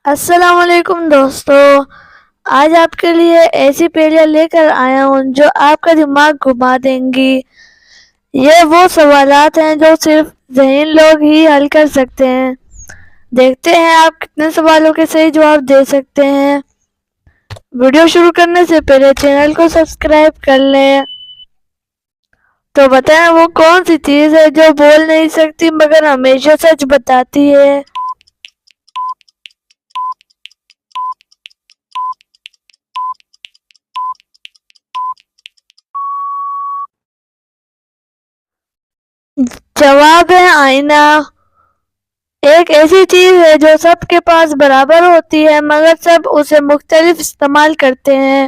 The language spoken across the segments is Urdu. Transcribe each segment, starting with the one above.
السلام علیکم دوستو، آج آپ کے لیے ایسی پہلیاں لے کر آیا ہوں جو آپ کا دماغ گھما دیں گی۔ یہ وہ سوالات ہیں جو صرف ذہین لوگ ہی حل کر سکتے ہیں۔ دیکھتے ہیں آپ کتنے سوالوں کے صحیح جواب دے سکتے ہیں۔ ویڈیو شروع کرنے سے پہلے چینل کو سبسکرائب کر لیں۔ تو بتائیں وہ کون سی چیز ہے جو بول نہیں سکتی مگر ہمیشہ سچ بتاتی ہے؟ جواب ہے آئینہ۔ ایک ایسی چیز ہے جو سب کے پاس برابر ہوتی ہے مگر سب اسے مختلف استعمال کرتے ہیں۔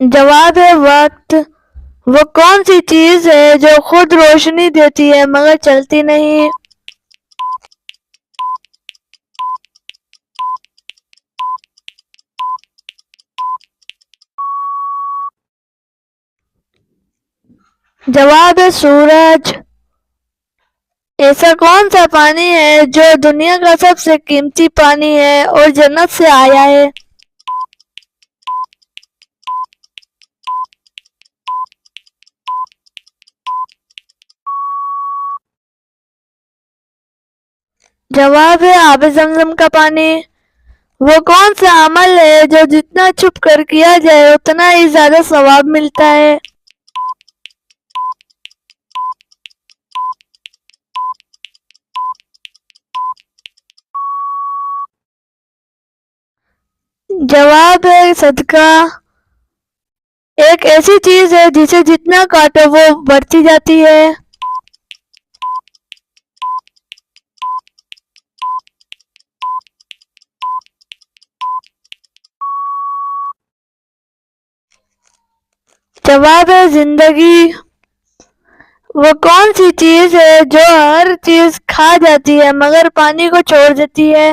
جواب ہے وقت۔ وہ کون سی چیز ہے جو خود روشنی دیتی ہے مگر چلتی نہیں؟ جواب ہے سورج۔ ایسا کون سا پانی ہے جو دنیا کا سب سے قیمتی پانی ہے اور جنت سے آیا ہے؟ جواب ہے آب زمزم کا پانی۔ وہ کون سا عمل ہے جو جتنا چھپ کر کیا جائے اتنا ہی زیادہ ثواب ملتا ہے؟ جواب ہے صدقہ۔ ایک ایسی چیز ہے جسے جتنا کاٹو وہ بڑھتی جاتی ہے۔ جواب ہے زندگی۔ وہ کون سی چیز ہے جو ہر چیز کھا جاتی ہے مگر پانی کو چھوڑ دیتی ہے؟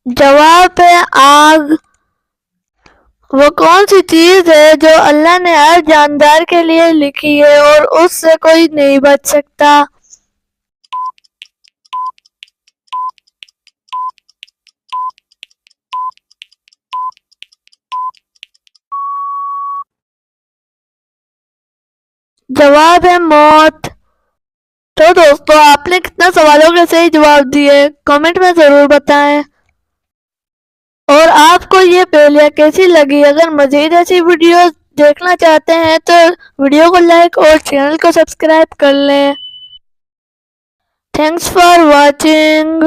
جواب ہے آگ۔ وہ کون سی چیز ہے جو اللہ نے ہر جاندار کے لیے لکھی ہے اور اس سے کوئی نہیں بچ سکتا؟ جواب ہے موت۔ تو دوستو آپ نے کتنا سوالوں کے صحیح جواب دیے کمنٹ میں ضرور بتائیں، اور آپ کو یہ پہلیاں کیسی لگی؟ اگر مزید ایسی ویڈیوز دیکھنا چاہتے ہیں تو ویڈیو کو لائک اور چینل کو سبسکرائب کر لیں۔ Thanks for watching.